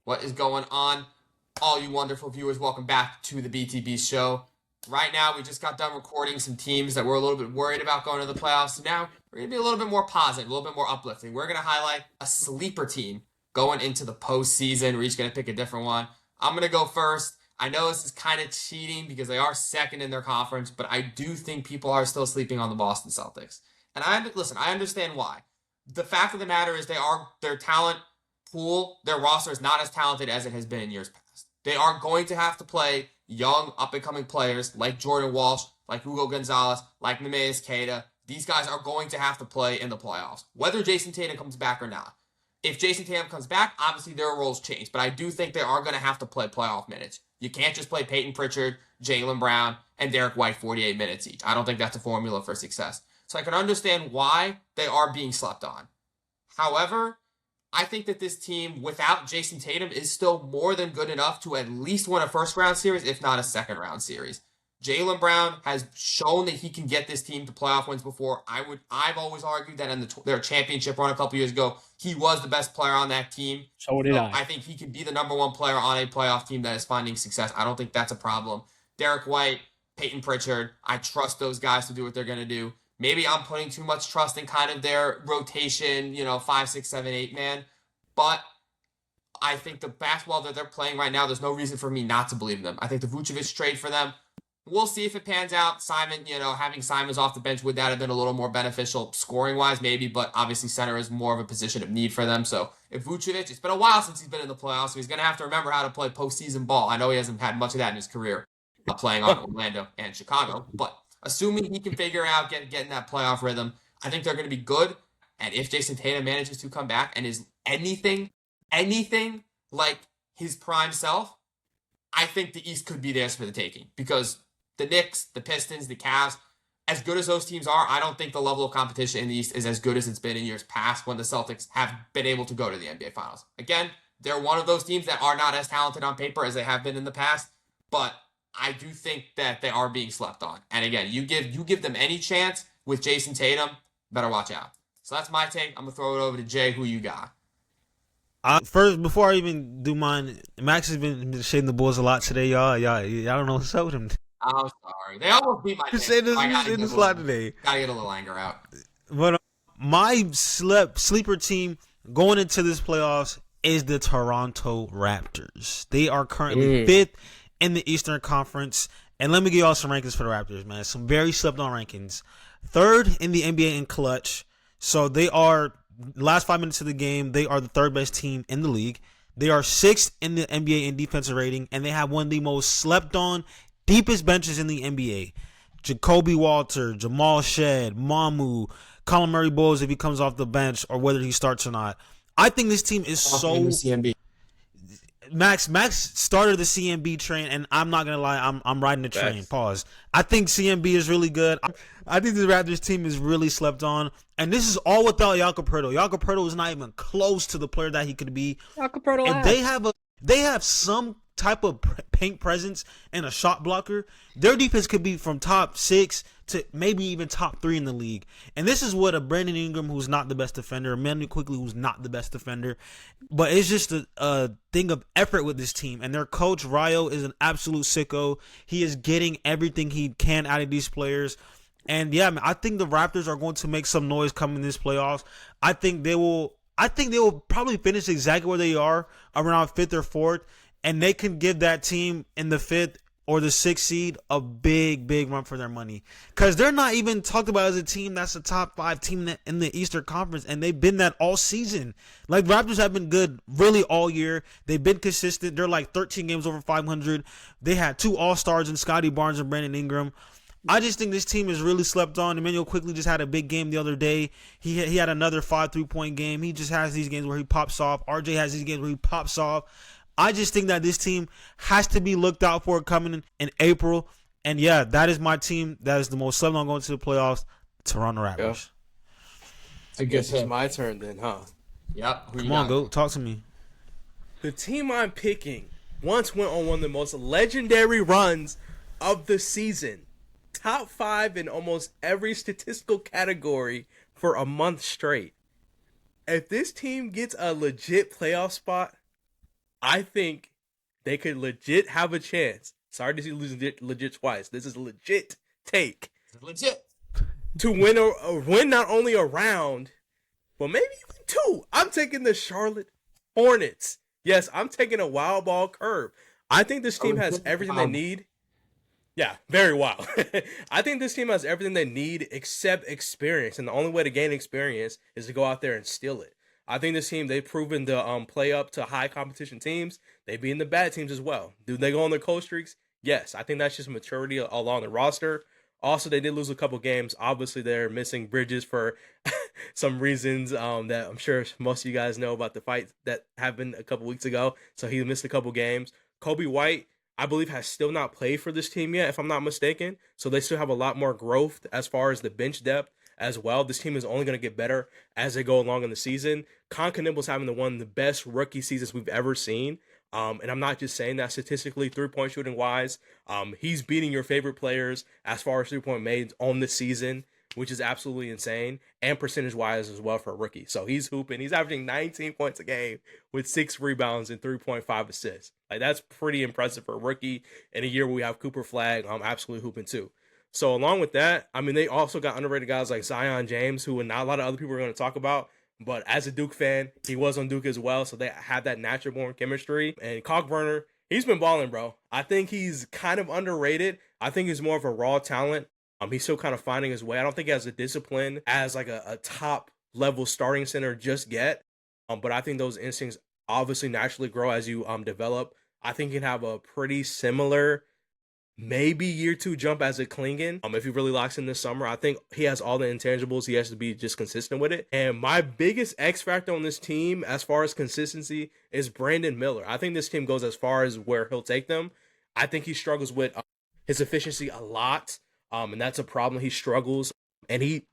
What is going on? All you wonderful viewers, welcome back to the BTB Show. Right now, we just got done recording some teams that we're a little bit worried about going to the playoffs. So now we're going to be a little bit more positive, a little bit more uplifting. We're going to highlight a sleeper team going into the postseason. We're each going to pick a different one. I'm going to go first. I know this is kind of cheating because they are second in their conference, but I do think people are still sleeping on the Boston Celtics. And I understand why. The fact of the matter is their talent pool, their roster is not as talented as it has been in years past. They are going to have to play young, up-and-coming players like Jordan Walsh, like Hugo Gonzalez, like Neemias Queta. These guys are going to have to play in the playoffs, whether Jason Tatum comes back or not. If Jason Tatum comes back, obviously their roles change, but I do think they are going to have to play playoff minutes. You can't just play Peyton Pritchard, Jaylen Brown, and Derek White 48 minutes each. I don't think that's a formula for success. So I can understand why they are being slept on. However, I think that this team, without Jason Tatum, is still more than good enough to at least win a first-round series, if not a second-round series. Jaylen Brown has shown that he can get this team to playoff wins before. I've always argued that in their championship run a couple years ago, he was the best player on that team. So did I. I think he can be the number one player on a playoff team that is finding success. I don't think that's a problem. Derek White, Peyton Pritchard, I trust those guys to do what they're going to do. Maybe I'm putting too much trust in kind of their rotation, 5, 6, 7, 8 man. But I think the basketball that they're playing right now, there's no reason for me not to believe in them. I think the Vucevic trade for them, we'll see if it pans out. Simon, having Simons off the bench, would that have been a little more beneficial scoring-wise? Maybe, but obviously center is more of a position of need for them. So if Vucevic, it's been a while since he's been in the playoffs, so he's going to have to remember how to play postseason ball. I know he hasn't had much of that in his career playing on Orlando and Chicago, but assuming he can figure out getting that playoff rhythm, I think they're going to be good. And if Jason Tatum manages to come back and is anything like his prime self, I think the East could be theirs for the taking. Because the Knicks, the Pistons, the Cavs, as good as those teams are, I don't think the level of competition in the East is as good as it's been in years past when the Celtics have been able to go to the NBA Finals. Again, they're one of those teams that are not as talented on paper as they have been in the past, but I do think that they are being slept on. And again, you give them any chance with Jason Tatum, better watch out. So that's my take. I'm going to throw it over to Jay. Who you got? First, before I even do mine, Max has been shading the Bulls a lot today, y'all. Y'all don't know what's up with him. I'm sorry. They almost beat my team. He's in this lot today. Gotta get a little anger out. But my sleeper team going into this playoffs is the Toronto Raptors. They are currently fifth in the Eastern Conference. And let me give y'all some rankings for the Raptors, man. Some very slept-on rankings. Third in the NBA in clutch. So they are, last 5 minutes of the game, they are the third best team in the league. They are sixth in the NBA in defensive rating, and they have one of the most slept-on, deepest benches in the NBA. Jacoby Walter, Jamal Shed, Mamu, Colin Murray Bowles if he comes off the bench or whether he starts or not. I think this team is so... CMB. Max started the CMB train, and I'm not gonna lie, I'm riding the train. Thanks. Pause. I think CMB is really good. I think the Raptors team is really slept on, and this is all without Jakob Poeltl. Jakob Poeltl is not even close to the player that he could be. Jakob Poeltl, and they have some type of paint presence and a shot blocker. Their defense could be from top 6 to maybe even top 3 in the league. And this is what a Brandon Ingram, who's not the best defender, Emmanuel Quickly, who's not the best defender. But it's just a thing of effort with this team. And their coach, Ryo, is an absolute sicko. He is getting everything he can out of these players. And yeah, man, I think the Raptors are going to make some noise coming in this playoffs. I think they will probably finish exactly where they are, around 5th or 4th. And they can give that team in the 5th or the 6th seed a big run for their money. Because they're not even talked about as a team that's a top 5 team in the Eastern Conference. And they've been that all season. Like, Raptors have been good really all year. They've been consistent. They're like 13 games over 500. They had 2 All-Stars in Scotty Barnes and Brandon Ingram. I just think this team is really slept on. Emmanuel Quickly just had a big game the other day. He had another 5 3-point game. He just has these games where he pops off. RJ has these games where he pops off. I just think that this team has to be looked out for coming in April. And yeah, that is my team. That is the most slept on going to the playoffs, Toronto Raptors. I guess it's my turn then, huh? Yep. Come on, go. Talk to me. The team I'm picking once went on one of the most legendary runs of the season. Top 5 in almost every statistical category for a month straight. If this team gets a legit playoff spot, I think they could legit have a chance. Sorry to see you lose legit twice. This is a legit take. Legit. To win not only a round, but maybe even two. I'm taking the Charlotte Hornets. Yes, I'm taking a wild ball curve. I think this team has everything they need. Yeah, very wild. I think this team has everything they need except experience, and the only way to gain experience is to go out there and steal it. I think this team, they've proven to play up to high competition teams. They've beaten the bad teams as well. Do they go on their cold streaks? Yes. I think that's just maturity along the roster. Also, they did lose a couple games. Obviously, they're missing Bridges for some reasons that I'm sure most of you guys know about the fight that happened a couple weeks ago. So he missed a couple games. Kobe White, I believe, has still not played for this team yet, if I'm not mistaken. So they still have a lot more growth as far as the bench depth as well. This team is only going to get better as they go along in the season. Nimble's having one of the best rookie seasons we've ever seen. And I'm not just saying that statistically, 3-point shooting wise. He's beating your favorite players as far as 3-point made on the season, which is absolutely insane, and percentage wise as well for a rookie. So he's hooping. He's averaging 19 points a game with 6 rebounds and 3.5 assists. Like, that's pretty impressive for a rookie in a year where we have Cooper Flag absolutely hooping too. So along with that, I mean, they also got underrated guys like Zion James, who not a lot of other people are going to talk about. But as a Duke fan, he was on Duke as well, so they have that natural born chemistry. And Cockburner, he's been balling, bro. I think he's kind of underrated. I think he's more of a raw talent. He's still kind of finding his way. I don't think he has a discipline as like a top level starting center just yet. But I think those instincts obviously naturally grow as you develop. I think he can have a pretty similar maybe year 2 jump as a Klingon. If he really locks in this summer, I think he has all the intangibles. He has to be just consistent with it. And my biggest X factor on this team as far as consistency is Brandon Miller. I think this team goes as far as where he'll take them. I think he struggles with his efficiency a lot. And that's a problem. He struggles and he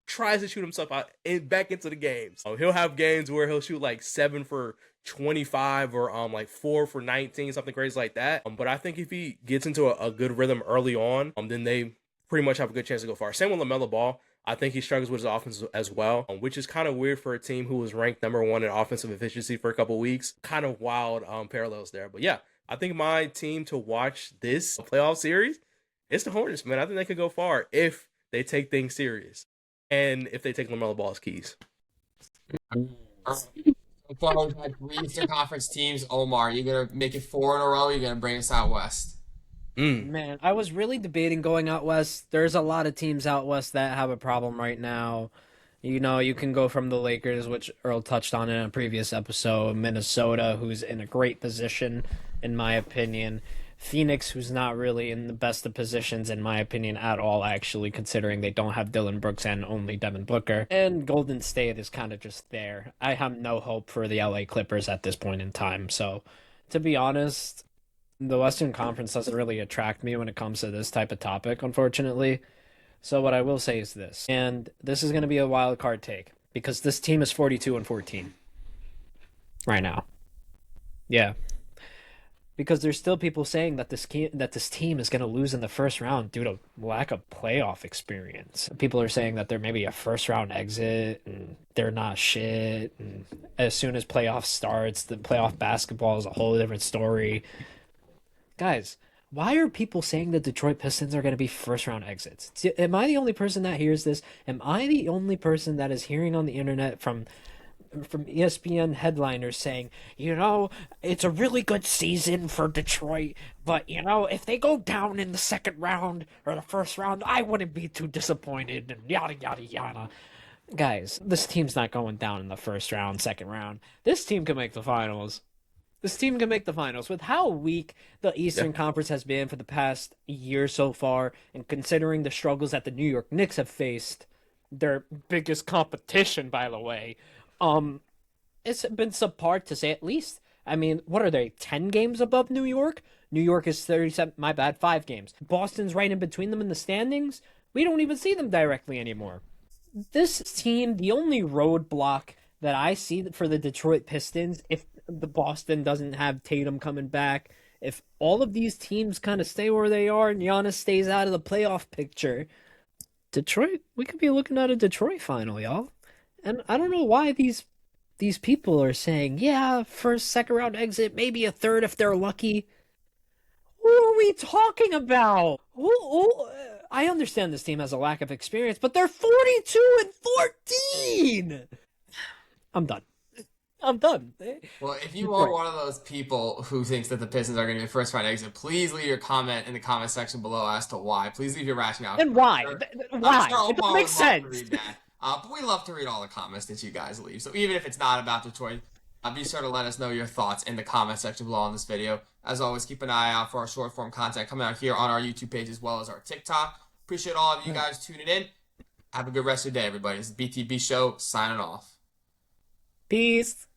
tries to shoot himself out and back into the games. He'll have games where he'll shoot like 7 for 25 or like 4 for 19, something crazy like that. But I think if he gets into a good rhythm early on, then they pretty much have a good chance to go far. Same with LaMelo Ball. I think he struggles with his offense as well, which is kind of weird for a team who was ranked number 1 in offensive efficiency for a couple weeks. Kind of wild parallels there. But yeah, I think my team to watch this playoff series, it's the Hornets, man. I think they could go far if they take things serious and if they take LaMelo Ball's keys. So far, we've had 3 Eastern Conference teams. Omar, you going to make it 4 in a row? You're going to bring us out west? Man, I was really debating going out west. There's a lot of teams out west that have a problem right now. You know, you can go from the Lakers, which Earl touched on in a previous episode, Minnesota, who's in a great position, in my opinion. Phoenix, who's not really in the best of positions, in my opinion, at all, actually, considering they don't have Dillon Brooks and only Devin Booker. And Golden State is kind of just there. I have no hope for the LA Clippers at this point in time. So, to be honest, the Western Conference doesn't really attract me when it comes to this type of topic, unfortunately. So what I will say is this, and this is going to be a wild card take, because this team is 42-14 right now. Yeah. Because there's still people saying that this team is going to lose in the first round due to lack of playoff experience. People are saying that they're maybe a first round exit and they're not shit. And as soon as playoff starts, the playoff basketball is a whole different story. Guys, why are people saying the Detroit Pistons are going to be first round exits? Am I the only person that hears this? Am I the only person that is hearing on the internet from ESPN headliners saying, you know, it's a really good season for Detroit, but, you know, if they go down in the second round or the first round, I wouldn't be too disappointed, and yada, yada, yada. Guys, this team's not going down in the first round, second round. This team can make the finals. This team can make the finals. With how weak the Eastern Conference has been for the past year so far, and considering the struggles that the New York Knicks have faced, their biggest competition, by the way, it's been subpar to say at least. I mean, what are they, 10 games above New York? New York is 37, 5 games. Boston's right in between them in the standings. We don't even see them directly anymore. This team, the only roadblock that I see for the Detroit Pistons, if the Boston doesn't have Tatum coming back, if all of these teams kind of stay where they are and Giannis stays out of the playoff picture, Detroit, we could be looking at a Detroit final, y'all. And I don't know why these these people are saying, yeah, first, second round exit, maybe a third if they're lucky. Who are we talking about? I understand this team has a lack of experience, but they're 42-14. I'm done. I'm done. Well, if you are one of those people who thinks that the Pistons are going to be a first round exit, please leave your comment in the comment section below as to why. Please leave your rationale. And why? Why? I'm sure It doesn't Omar make would love sense. to read that. But we love to read all the comments that you guys leave. So even if it's not about Detroit, be sure to let us know your thoughts in the comment section below on this video. As always, keep an eye out for our short form content coming out here on our YouTube page as well as our TikTok. Appreciate all of you guys tuning in. Have a good rest of your day, everybody. This is BTB Show signing off. Peace.